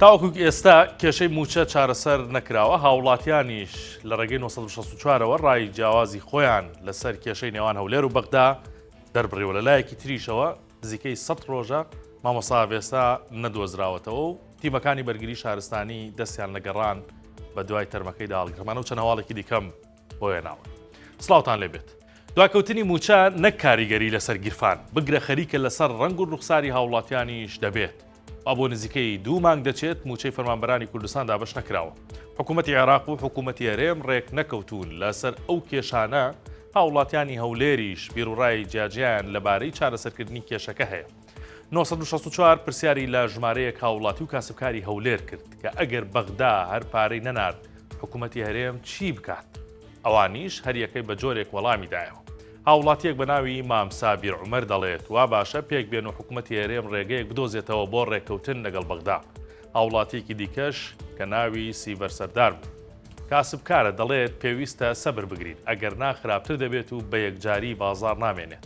تاوەکو ئێستا کێشەی موچە چارەسەر نەکراوە، هاوڵاتیانیش لە ڕێگەی 1964ەوە ڕای جیاوازی خۆیان لەسەر کێشەی نێوان هەولێر و بەغدا دەربڕیوە. لە لایەکی تریشەوە نزیکەی 100 ڕۆژە مامۆستا ئاڤێستا نەدۆزراوەتەوە و تیمەکانی بەرگری شارستانی دەستیان لەگەڕان بە دوای تەرمەکەی داهەڵگرمان و چەند هەواڵێکی دیکەم بۆ هێناوە. سڵاوتان لێبێت. دواکەوتنی موچە نەک کاریگەری لەسەر گیرفان بگرە خەریکە لەسەر ڕنگ و ڕوخساری هاوڵاتیانیش دەبێت. بۆ نزیکەی 2 مانگ دەچێت موچەی فەرمانبەرانی کوردستان دابەش نەکراوە. حکوومەتی عێراق و حکوومەتی هەرێم ڕێک نەکەوتون لەسەر ئەو کێشانە هاوڵاتیانی هەولێریش بیرڕای جیاجیان لەبارەی چارەسەرکردنی کێشەکە هەیە. 1964 پرسیاری لە ژمارەیەک هاوڵاتی و کاسبکاری هەولێر کرد کە ئەگەر بەغدا هەر پارەی نەنارد حکوومەتی هەرێم چی بکات؟ ئەوانیش هەریەکەی بە جۆرێک وەڵامی دایەوە. هاوڵاتیەک بە ناوی مام سابیر عومەر دەڵێت وا باشە پێک بێن و حکوومەتی هەرێم ڕێگەیەک بدۆزێتەوە بۆ ڕێککەوتن لەگەڵ بەغدا. هاوڵاتیەکی دیکەش کە ناوی سیڤەر سەردار بوو. کاسبکارە دەڵێت پێویستە سەبر بگرین ئەگەر خراپتر دەبێت و بە یەکجاری بازار نامێنێت.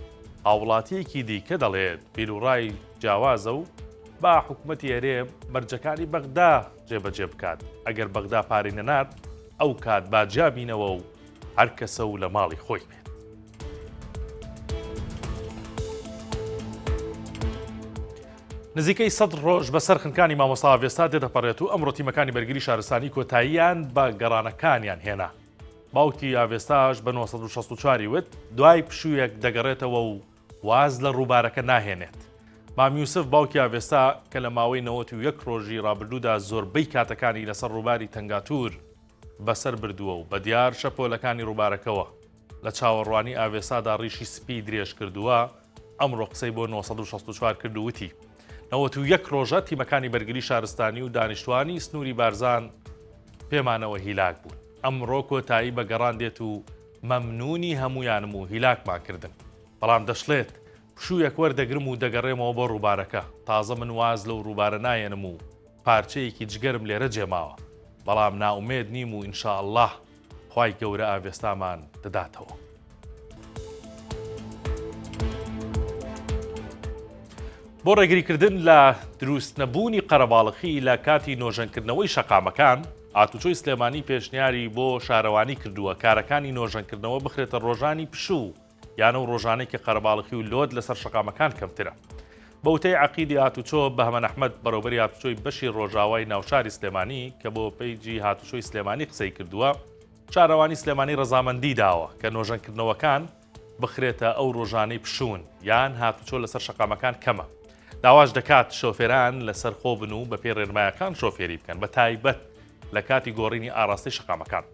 هاوڵاتیەکی دیکە دەڵێت بیرڕای جیاوازە و با حکوومەتی هەرێم مەرجەکانی بەغدا جێبەجێ بکات. ئەگەر بەغدا پارەی نەنارد ئەو کات باجابینەوە و هەر کەسە و لە ماڵی خۆی بێت. نزیکەی 100 ڕۆژ بەسەر خنکانی مامۆستا ئاڤێستا دێتەپەڕێت و ئەمڕۆ تیمەکانی بەرگری شارستانی کۆتاییان بە گەڕانەکانیان هێنا. باوکی ئاڤێستاش بە 1964 وت دوای پشوویەک دەگەڕێتەوە و واز لە ڕووبارەکە ناهێنێت. مام یوسف باوکی ئاڤێستا کە لە ماوەی 91 ڕۆژی ڕابردوودا زۆربەی کاتەکانی لەسەر ڕووباری تەنگاتور بەسەر بردووە و بە دیار شەپۆلەکانی ڕووبارەکەەوە لە چاوەڕوانی ئاڤێستادا ڕیشی سپی درێژ کردووە. ئەمڕۆ قسەی بۆ 1964 کردووتی 91 ڕۆژە تیمەکانی بەرگری شارستانی و دانیشتوانی سنووری بارزان پێمانەوە هیلاک بوون. ئەمڕۆ کۆتایی بە گەڕان دێت و مەمنونی هەمویانم و هیلاکمان کردن. بەڵام دەشڵێت پشوویەک وەردەگرم و دەگەڕێمەوە بۆ ڕووبارەکە. تازە من واز لەو ڕووبارە نایەنم و پارچەیەکی جگەرم لێرە جێماوە. بەڵام ناومێد نیم و ئینشاءالله خوای گەورە ئاڤێستامان دەداتەوە. بۆ ڕێگریکردن لە دروست نەبوونی قەرەباڵغی لە کاتی نۆژەنکردنەوەی شەقامەکان، ئاتوچۆی سلێمانی پێشنیاری بۆ شارەوانی کردووە کارەکانی نۆژەنکردنەوە بخرێتە ڕۆژانی پشوو یانە و ڕۆژانەی کە قەرەباڵغی و لۆد لەسەر شەقامەکان کەمترە. بە وتەی عەقیدی هاتوچۆ بەهمەن ئەحمەد بەڕێوەبەری هاتوچۆی بەشی ڕۆژاوای ناوشاری سلێمانی کە بۆ پەیجی هاتوچۆی سلێمانی قسەی کردووە، شارەوانی سلێمانی ڕەزامەندی داوە کە نۆژەنکردنەوەکان بخرێتە ئەو ڕۆژانەی پشوون یان هاتوچۆ لەسەر شەقامەکان کەمە. داواش دەکات شۆفێران لەسەر خۆ بن و بە پێ ڕێنمایەکان شۆفێری بکەن بە تایبەت لە کاتی گۆڕینی ئاراستی شەقامەکان.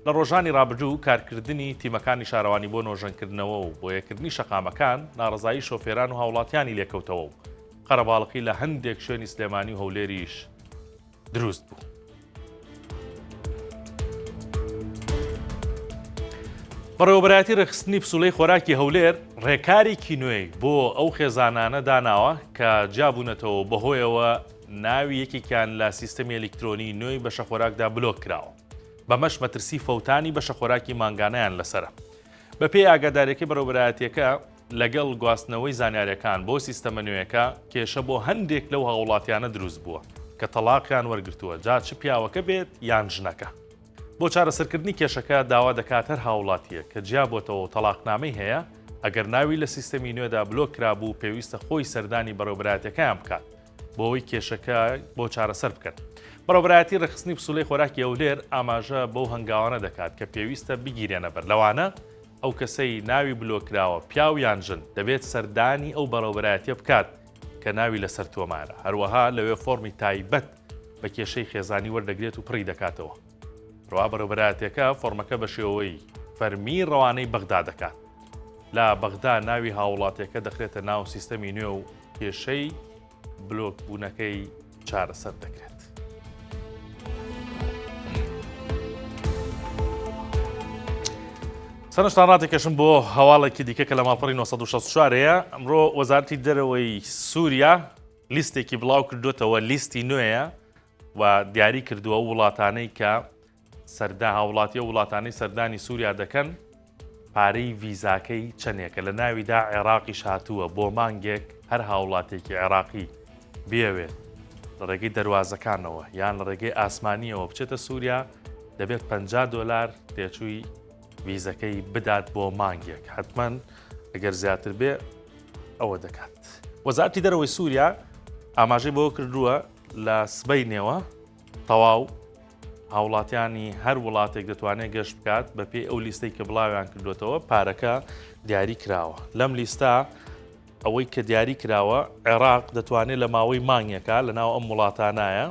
لە ڕۆژانی ڕابردوو کارکردنی تیمەکانی شارەوانی بۆ نۆژەنکردنەوە و بۆ یەکردنی شەقامەکان ناڕزایی شۆفێران و هاوڵاتیانی لێکەوتەوە و قەرەباڵغی لە هەندێک شوێنی سلێمانی و هەولێریش دروست بوو. بەڕێوەبەرایەتی ڕێخستنی پسوولەی خۆراکی هەولێر ڕێکارێکی نوێی بۆ ئەو خێزانانە داناوە کە جابوونەتەوە بەهۆیەوە ناوی یەکێکیان لە سیستەمی ئەلکترۆنی نوێی بەشە خۆراکدا بلۆک کراوە. بەمەش مەترسی فەوتانی بەشە خۆراکی مانگانەیان لەسرە. بە پێی ئاگاداریەکەی بەڕێوەبەرایەتیەکە لەگەڵ گواستنەوەی زانیاریەکان بۆ سیستەمە نوێیەکە کێشە بۆ هەندێک لەو هاوڵاتیانە دروست بووە کە تەلاقیان وەرگرتووە جا چ پیاوەکە بێت یان ژنەکە. بۆ چارەسەرکردنی کێشەکە داوا دەکات هەر هاوڵاتیە کە جیابۆتەوە تەلاقنامەی هەیە ئەگەر ناوی لە سیستەمی نوێدا بلۆک کرابوو پێویستە خۆی سەردانی بەڕێوەبەرایەتیەکەیان بکات بۆەوەی کێشەکە بۆ چارەسەر بکەن. بەڕێوەبەرایەتی ڕێخستنی پسوولەی خۆراکی هەولێر ئاماژە بەو هەنگاوانە دەکات کە پێویستە بگیرێنە بەر لەوانە ئەو کەسەی ناوی بلۆک کراوە پیاو یان ژن دەبێت سەردانی ئەو بەڕێوەبەرایەتیە بکات کە ناوی لەسەر تۆمارە. هەروەها لەوێ فۆرمی تایبەت بە کێشەی خێزانی وەردەگرێت و پڕی دەکاتەوە. ڕوا بەڕێوەبەرایەتیەکە فۆرمەکە بە شێوەی فەرمی ڕەوانەی بەغدا دەکات. لە بەغدا ناوی هاوڵاتیەکە دەخرێتە ناو سیستەمی نوێ و کێشەی بلۆک بوونەکەی چارەسەر دەکرێت. سەرنجتان ڕاتێکەشم بۆ هەواڵێکی دیکە کە لە ماڵپەڕی 1964ەیە. ئەمڕۆ وەزارەتی دەرەوەی سووریا لیستێکی بڵاو کردوێتەوە، لیستی نوێیە و دیاری کردووە وڵاتانەی کە سەردا هاوڵاتی و وڵاتانەی سەردانی سووریا دەکەن پارەی ڤیزاکەی چەندێکە. لە ناویدا عێراقیش هاتووە بۆ مانگێک هەر هاوڵاتێکی عێراقی بێوێت لە ڕێگەی دەواازەکانەوە یان لە ڕێگەی ئاسمانیەوە بچێتە سووریا دەبێت $50 تێچووی ویزەکەی بدات بۆ مانگێک حتمما ئەگەر زیاتر بێ ئەوە دەکات. وەزارەتی دەرەوەی سووریا ئاماژەی بۆ کردووە لە سبەینێەوە تەواو هاوڵاتیانی هەر وڵاتێک دەتوانێت گەشت بکات بە پێی ئەو لیستەی کە بڵاویان کردوێتەوە پارەکە دیاری کراوە. لەم لیستە ئەوەی کە دیاری کراوە عێراق دەتوانێت لە ماوەی مانگێکە لە ناو ئەم وڵاتانایە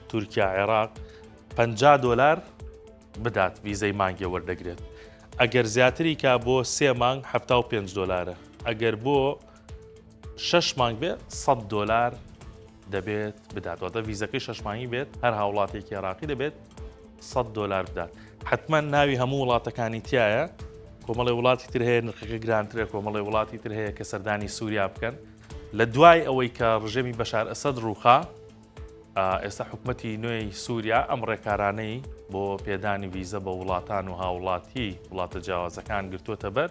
تورکیا عێراق $50 بدات ویزەی مانگێ وەردەگرێت. ئەگەر زیاتری کا بۆ 3 مانگ $75 ئەگەر بۆ 6 مانگ بێت $100 دەبێت بداتەوە ویزەکەی 6 مانگی بێت هەر هاوڵاتێکی عێراقی دەبێت $100 بدات. حتمما ناوی هەموو وڵاتەکانی تایە کۆمەڵی وڵاتی تر هەیە نرخەکە گرانترە کۆمەڵی وڵاتی تر هەیە کە سەردانی سووریا بکەن لە دوای ئەوەی کە ڕژێمی بەشار ئەسەد ڕووخا ئێستا حکوومەتی نوێی سووریا ئەم ڕێکارانەی بۆ پێدانی ویزە بە وڵاتان و هاوڵاتی وڵاتە جیاوازەکان گرتووەتە بەر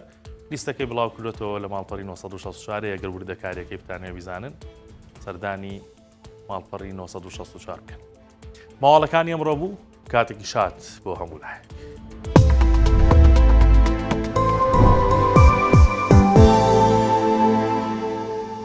لیستەکەی بڵاو کردوێتەوە لە ماڵپەڕی 1964 ئەگەر وردەکارێکی بتانێ ویزانن سەردانی ماڵپەڕی 1964 بکەن. ماوەڵەکانی ئەمڕۆ بوو کاتێکی شات بۆ هەموو لای.